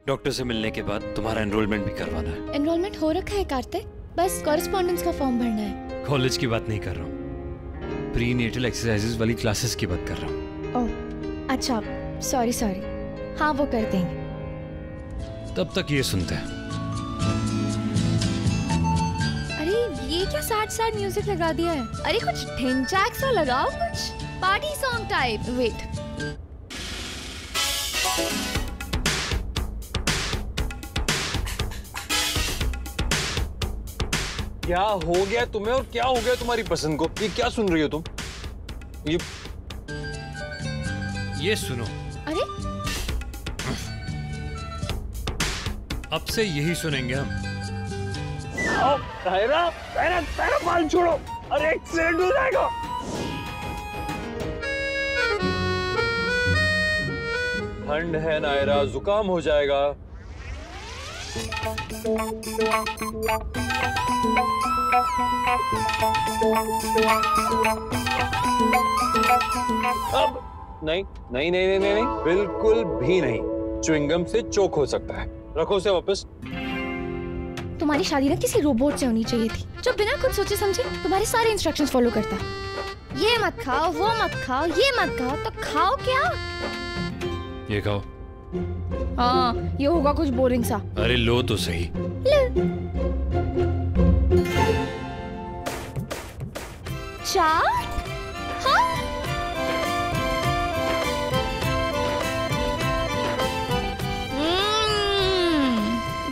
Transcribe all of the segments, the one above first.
Doctor से मिलने के बाद तुम्हारा एनरोलमेंट भी करवाना है। एनरोलमेंट हो रखा है कार्तिक, बस कॉरेस्पॉन्डेंस का फॉर्म भरना है। कॉलेज की बात नहीं कर रहा हूँ, प्री नेटल एक्सरसाइजेस वाली क्लासेस की बात कर रहा हूँ। ओह अच्छा, सॉरी। हाँ वो कर देंगे। तब तक ये सुनते हैं। अरे ये क्या सैड म्यूजिक लगा दिया है? अरे कुछ ढिंचैक सा लगाओ, कुछ पार्टी सॉन्ग टाइप। वेट, क्या हो गया तुम्हें और क्या हो गया तुम्हारी पसंद को? ये क्या सुन रही हो तुम? ये सुनो। अरे अब से यही सुनेंगे हम। तायरा बाल छोड़ो, अरे एक्सीडेंट हो जाएगा। ठंड है नायरा, जुकाम हो जाएगा। अब नहीं, बिल्कुल भी नहीं। च्युइंगम से चोक हो सकता है। रखो उसे वापस। तुम्हारी शादी ना किसी रोबोट से होनी चाहिए थी, जो बिना कुछ सोचे समझे तुम्हारे सारे इंस्ट्रक्शंस फॉलो करता। ये मत खाओ, वो मत खाओ, ये मत खाओ, तो खाओ क्या? ये खाओ। हाँ ये होगा कुछ बोरिंग सा। अरे लो तो सही। चाट? हाँ?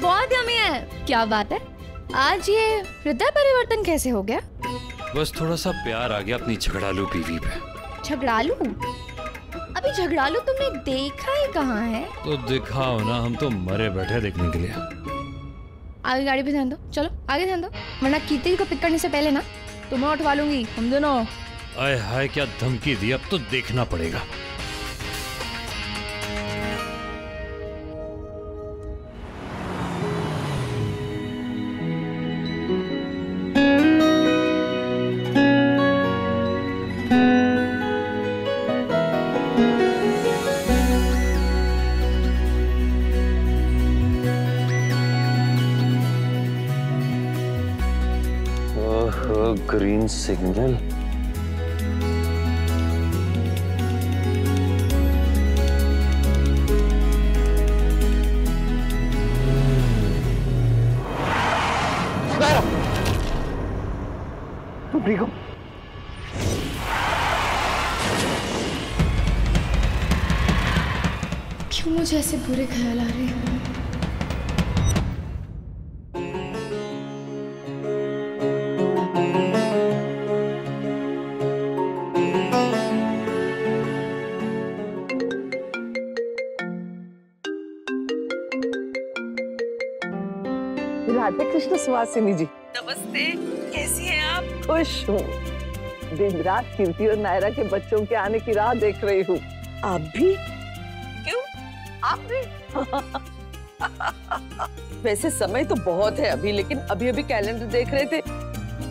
बहुत यम्मी है। क्या बात है, आज ये हृदय परिवर्तन कैसे हो गया? बस थोड़ा सा प्यार आ गया अपनी झगड़ालू बीवी पे। झगड़ालू? अभी झगड़ालू तुमने देखा ही कहाँ है? तो दिखाओ ना, हम तो मरे बैठे देखने के लिए। आगे गाड़ी पे ध्यान दो, चलो आगे ध्यान दो, वरना कीर्ति को पिक करने से पहले ना तुम्हें उठवा लूंगी, हम दोनों। आय हाय क्या धमकी दी, अब तो देखना पड़ेगा। Green signal. तुम ठीक हो? क्यों मुझे ऐसे बुरे ख्याल आ रहे हैं? राधे कृष्ण सुहासिनी जी। नमस्ते, कैसी हैं आप? खुश हूँ, दिन रात कीर्ति और नायरा के बच्चों के आने की राह देख रही हूँ। आप भी? क्यों, आप भी? वैसे समय तो बहुत है अभी, लेकिन अभी अभी कैलेंडर देख रहे थे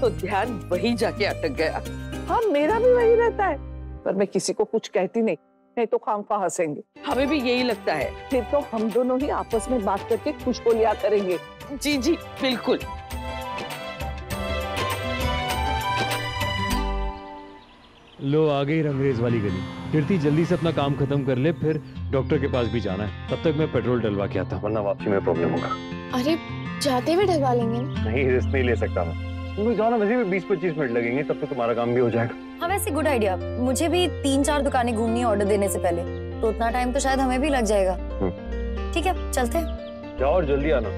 तो ध्यान वही जाके अटक गया। हाँ मेरा भी वही रहता है, पर मैं किसी को कुछ कहती नहीं तो खामखा हंसेंगे। हमें भी यही लगता है, फिर तो हम दोनों ही आपस में बात करके खुश हो लिया करेंगे। जी जी बिल्कुल। लो आ गई रंगरेज वाली गली। कीर्ति जल्दी से अपना काम खत्म कर ले, फिर डॉक्टर के पास भी जाना है। तब तक मैं पेट्रोल डलवा के आता हूँ, वरना वापसी में प्रॉब्लम होगा। अरे जाते हुए डलवा लेंगे ना। नहीं, रिस्क नहीं ले सकता मैं। तुम जाओ ना, वैसे भी 20-25 मिनट लगेंगे, तब तक तुम्हारा काम भी हो जाएगा। हाँ वैसे गुड आइडिया, मुझे भी 3-4 दुकानें घूमनी है ऑर्डर देने से पहले, तो उतना टाइम तो शायद हमें भी लग जाएगा। ठीक है चलते हैं। जाओ और जल्दी आना।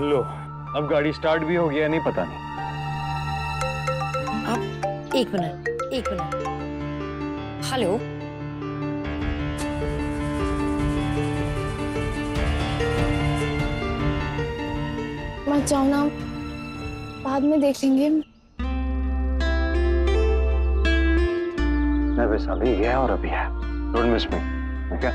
लो अब गाड़ी स्टार्ट भी हो गया, नहीं पता नहीं। आप एक मिनट। हेलो, मत जाओ ना, बाद में देख लेंगे। मैं बस अभी गया और अभी है, डोंट मिस मी, ओके?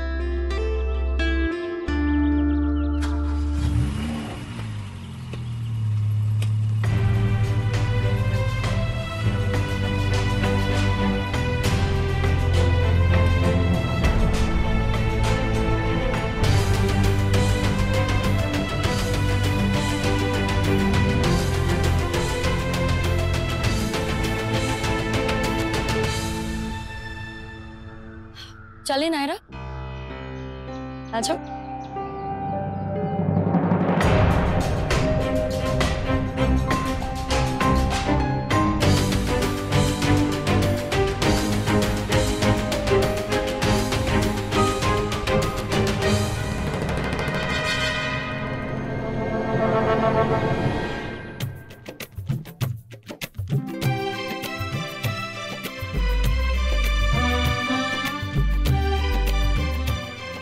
चले नायरा, आ जाओ।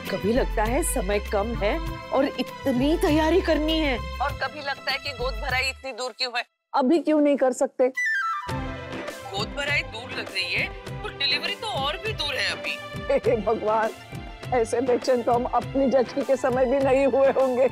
कभी लगता है समय कम है और इतनी तैयारी करनी है, और कभी लगता है कि गोद भराई इतनी दूर क्यों है, अभी क्यों नहीं कर सकते। गोद भराई दूर लग रही है तो डिलीवरी तो और भी दूर है अभी। हे भगवान, ऐसे बेचैन तो हम अपनी जचकी के समय भी नहीं हुए होंगे।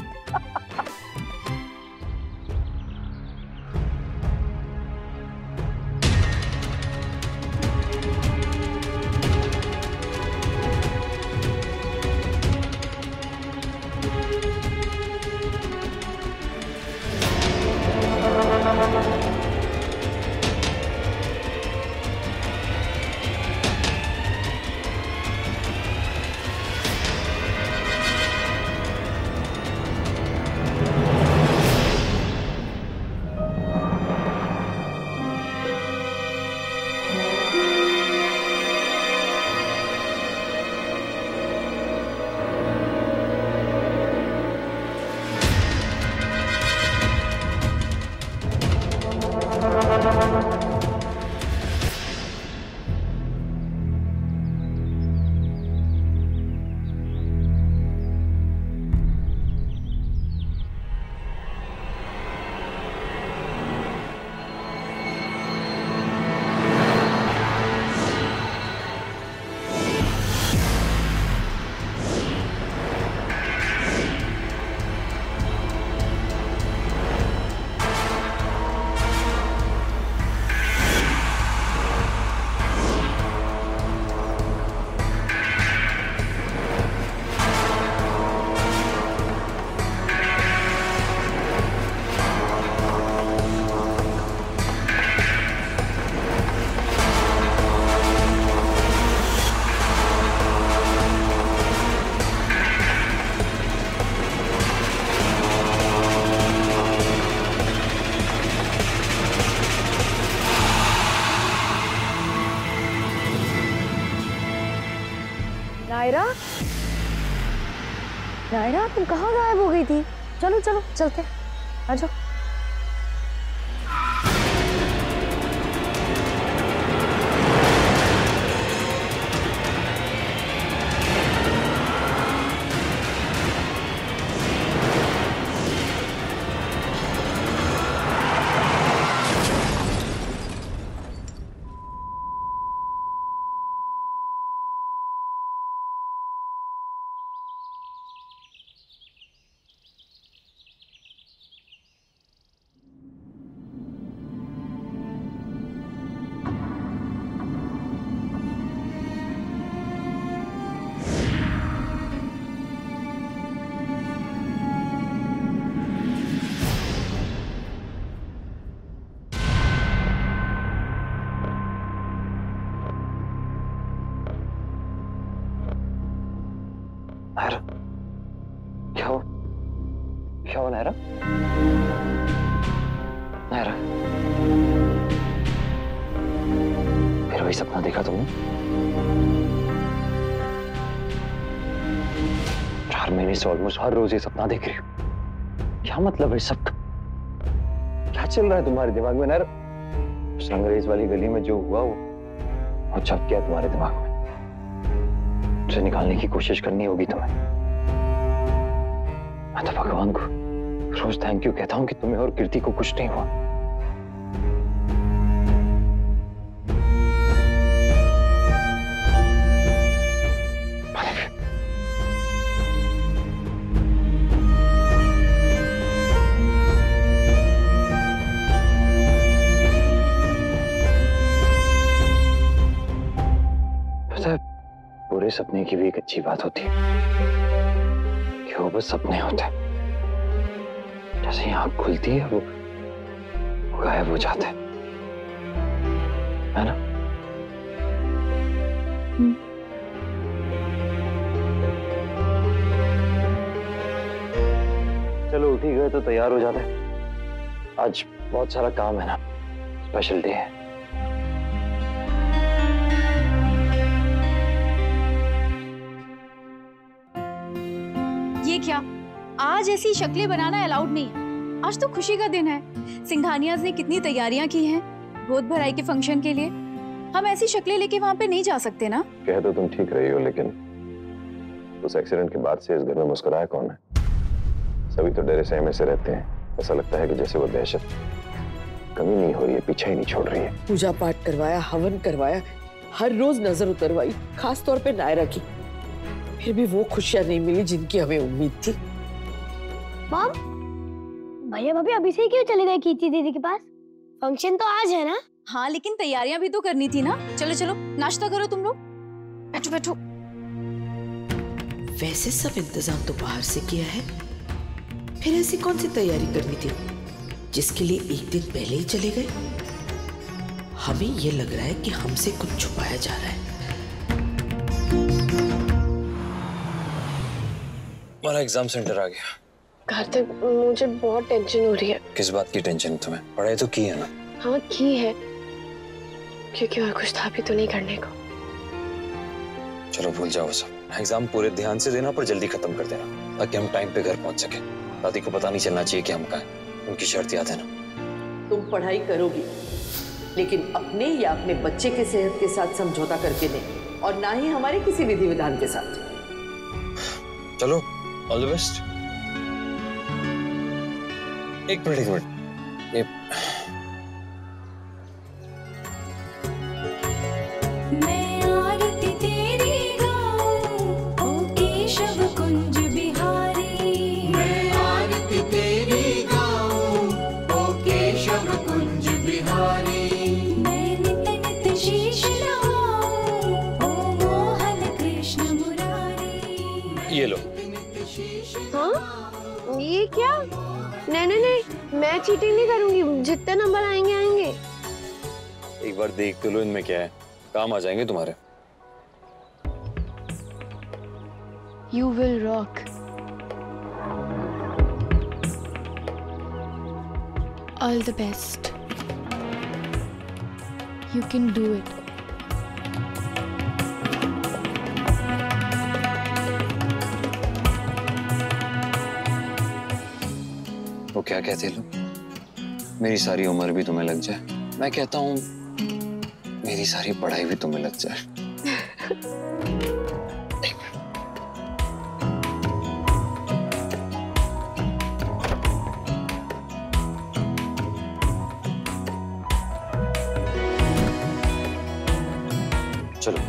नायरा, नायरा तुम कहाँ गायब हो गई थी? चलो चलो चलते, आ जाओ। नायरा, क्या हुआ? क्या हुआ नायरा? नायरा, फिर वही सपना देखा तुमने? 4 महीने से ऑलमोस्ट हर रोज ये सपना देख रही हो। क्या मतलब है सबका? क्या चल रहा है तुम्हारे दिमाग में नायरा? उस अंग्रेज वाली गली में जो हुआ वो छप गया तुम्हारे दिमाग में। उसे निकालने की कोशिश करनी होगी तुम्हें। मैं तो भगवान को रोज थैंक यू कहता हूं कि तुम्हें और कीर्ति को कुछ नहीं हुआ। पूरे सपने की भी एक अच्छी बात होती है कि वो बस सपने होते हैं। जैसे ही आंख खुलती है वो गायब हो जाते हैं, है ना? तो तैयार हो जाते। आज बहुत सारा काम है ना, स्पेशल डे है। ये क्या, आज ऐसी शक्लें बनाना अलाउड नहीं है। आज तो खुशी का दिन है। सिंघानियाज ने कितनी तैयारियां की हैं गोद भराई के फंक्शन के लिए। हम ऐसी शक्लें लेके वहां पे नहीं जा सकते ना। कह तो तुम ठीक रही हो, लेकिन उस एक्सीडेंट के बाद से इस घर में मुस्कुराया कौन है? सभी तो डरे सहमे से रहते हैं। ऐसा लगता है कि जैसे वो दहशत कमी नहीं हो रही है, पीछा ही नहीं छोड़ रही है। पूजा पाठ करवाया, हवन करवाया, हर रोज नजर उतरवाई, खास तौर पे नायरा की। फिर भी वो खुशियां नहीं मिली जिनकी हमें उम्मीद थी। मॉम, भैया भाभी अभी से ही क्यों चले गए कीर्ति दीदी के पास? फंक्शन तो आज है ना? हाँ, लेकिन तैयारियां भी तो करनी थी ना। चलो चलो नाश्ता करो तुम लोग। बैठो बैठो। वैसे सब इंतजाम तो बाहर से किया है, फिर ऐसी कौन सी तैयारी करनी थी जिसके लिए एक दिन पहले ही चले गए? हमें ये लग रहा है कि हमसे कुछ छुपाया जा रहा है। हमारा एग्जाम सेंटर आ गया। कार्तिक, मुझे बहुत टेंशन हो रही है। किस बात की टेंशन तुम्हें? पढ़ाई तो की है ना? हाँ की है, क्योंकि और कुछ था भी तो नहीं करने को। चलो भूल जाओ सब। एग्जाम पूरे ध्यान से देना पर जल्दी खत्म कर देना, ताकि हम टाइम पे घर पहुंच सके। दादी को पता नहीं चलना चाहिए कि हम कहाँ हैं। उनकी शर्त याद है ना? तुम पढ़ाई करोगी, लेकिन अपने या अपने बच्चे की सेहत के साथ समझौता करके नहीं, और ना ही हमारे किसी विधि विधान के साथ। चलो, ऑल द बेस्ट। एक मिनट। ये ये लो। हाँ? ये क्या? नहीं नहीं नहीं, मैं चीटिंग नहीं करूंगी। जितने नंबर आएंगे आएंगे। एक बार देख तो लो इनमें क्या है, काम आ जाएंगे तुम्हारे। You will rock. All the best. You can do it. वो क्या कहते लो, मेरी सारी उम्र भी तुम्हें लग जाए। मैं कहता हूँ मेरी सारी पढ़ाई भी तुम्हें लग जाए। चलो,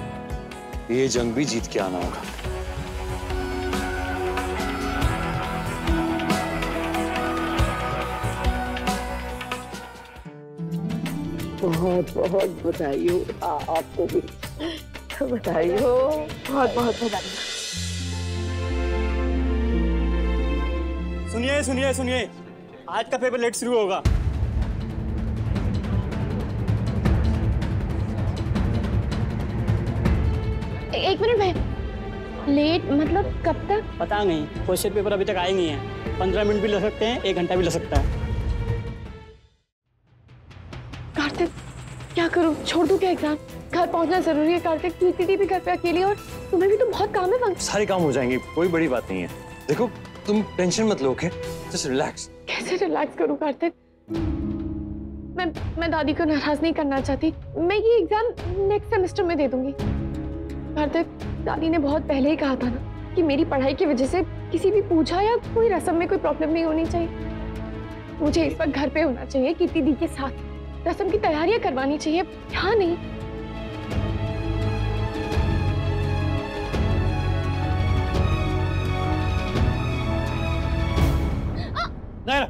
ये जंग भी जीत के आना होगा। बहुत बहुत बधाई हो। आपको भी बधाई हो। बहुत बहुत बधाई। सुनिए सुनिए सुनिए, आज का पेपर लेट शुरू होगा। एक मिनट भैया, लेट मतलब कब तक? पता नहीं, क्वेश्चन पेपर अभी तक आए नहीं है। 15 मिनट भी लग सकते हैं, 1 घंटा भी लग सकता है। कार्तिक, क्या करूं? छोड़ दूं क्या एग्जाम? घर पहुंचना जरूरी है कार्तिक। कीर्ति भी घर पे अकेली, और तुम्हें भी तो बहुत काम है। सारे काम हो जाएंगे, कोई बड़ी बात नहीं है। देखो, तुम टेंशन मत लो, ओके? Just relax. कैसे रिलैक्स करूं कार्तिक? मैं दादी को नाराज नहीं करना चाहती। मैं ये एग्जाम नेक्स्ट सेमेस्टर में दे दूंगी। कार्तिक, दादी ने बहुत पहले ही कहा था ना कि मेरी पढ़ाई की वजह से किसी भी पूजा या कोई रस्म में कोई प्रॉब्लम नहीं होनी चाहिए। मुझे इस वक्त घर पे होना चाहिए, कीर्ति दी के साथ रस्म की तैयारियां करवानी चाहिए, यहाँ नहीं। नायरा।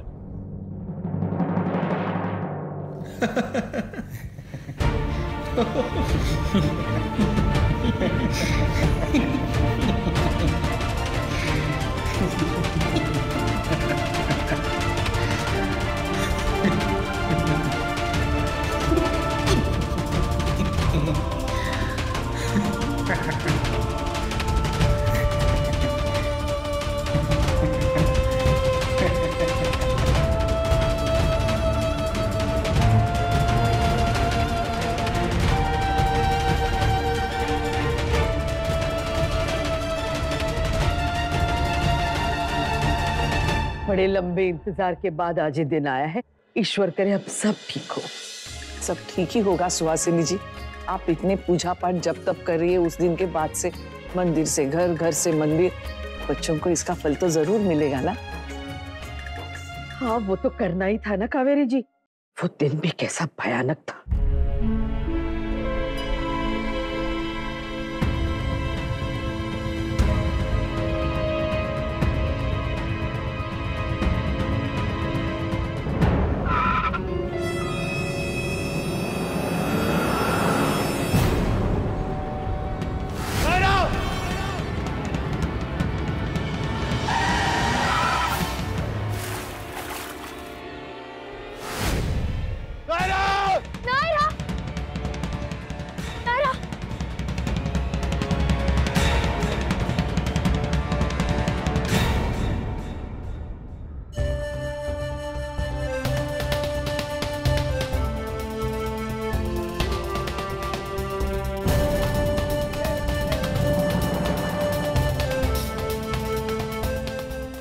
बड़े लंबे इंतजार के बाद आज ये दिन आया है। ईश्वर करे अब सब ठीक हो। सब ठीक ही होगा सुहासिनी जी। आप इतने पूजा पाठ जब तब कर रही है उस दिन के बाद से, मंदिर से घर, घर से मंदिर, बच्चों को इसका फल तो जरूर मिलेगा ना। हाँ वो तो करना ही था ना कावेरी जी। वो दिन भी कैसा भयानक था।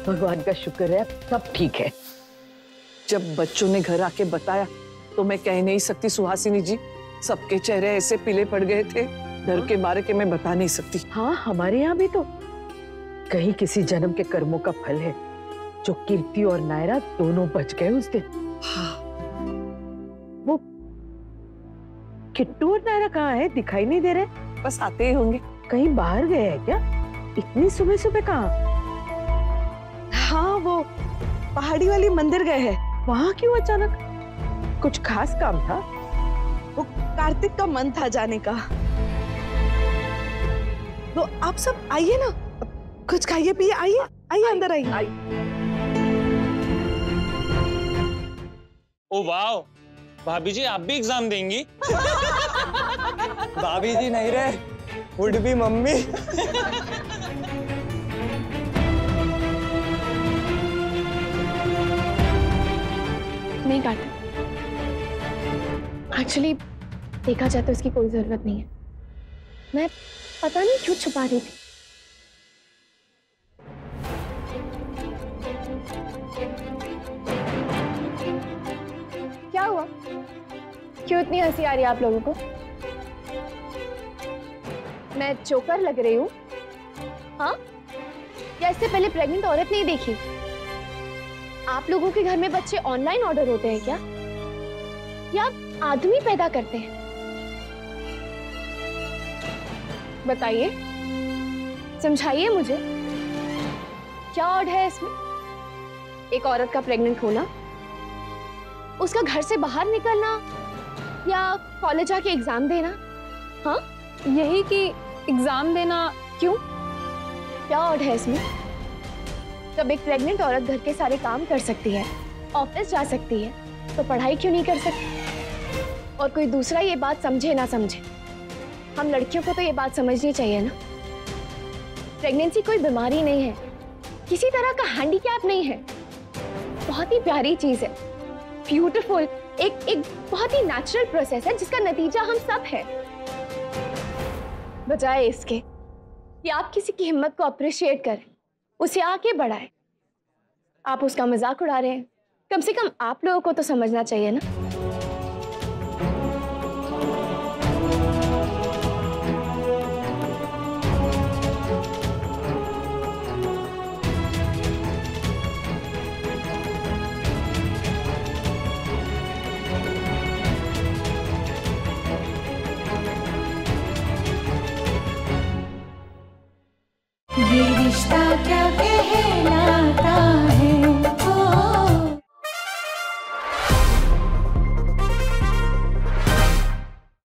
भगवान का शुक्र है सब ठीक है। जब बच्चों ने घर आके बताया तो मैं कह नहीं सकती सुहासिनी जी, सबके चेहरे ऐसे पीले पड़ गए थे डर के मारे कि मैं बता नहीं सकती। हाँ हमारे यहाँ भी तो कहीं किसी जन्म के कर्मों का फल है जो कीर्ति और नायरा दोनों बच गए उस दिन। हाँ। वो किट्टू और नायरा कहाँ है? दिखाई नहीं दे रहे। बस आते ही होंगे। कहीं बाहर गए हैं क्या? इतनी सुबह सुबह कहाँ? हाँ वो पहाड़ी वाली मंदिर गए हैं। वहाँ क्यों अचानक? कुछ खास काम था? वो कार्तिक का मन था जाने का। तो आप सब आइए ना, कुछ खाइए पिए, आइए आइए अंदर आइए। ओ वाह, भाभी जी आप भी एग्जाम देंगी? भाभी जी नहीं रहे, वुड बी मम्मी। नहीं काटा। एक्चुअली देखा जाए तो इसकी कोई जरूरत नहीं है। मैं पता नहीं क्यों छुपा रही थी। क्या हुआ? क्यों इतनी हंसी आ रही है आप लोगों को? मैं चोकर लग रही हूँ? हाँ? या इससे पहले प्रेग्नेंट औरत नहीं देखी? आप लोगों के घर में बच्चे ऑनलाइन ऑर्डर होते हैं क्या? या आदमी पैदा करते हैं? बताइए, समझाइए मुझे, क्या ऑर्डर है इसमें? एक औरत का प्रेग्नेंट होना, उसका घर से बाहर निकलना, या कॉलेज आके एग्जाम देना? हाँ, यही कि एग्जाम देना। क्यों? क्या ऑर्डर है इसमें? जब एक प्रेग्नेंट औरत घर के सारे काम कर सकती है, ऑफिस जा सकती है, तो पढ़ाई क्यों नहीं कर सकती? और कोई दूसरा ये बात समझे ना समझे, हम लड़कियों को तो ये बात समझनी चाहिए ना। प्रेगनेंसी कोई बीमारी नहीं है, किसी तरह का हैंडीकैप नहीं है, बहुत ही प्यारी चीज है, ब्यूटीफुल, एक बहुत ही नेचुरल प्रोसेस है जिसका नतीजा हम सब है। बजाय इसके कि आप किसी की हिम्मत को अप्रिशिएट करें, उसे आगे बढ़ाएं, आप उसका मजाक उड़ा रहे हैं। कम से कम आप लोगों को तो समझना चाहिए ना। ये रिश्ता क्या कहलाता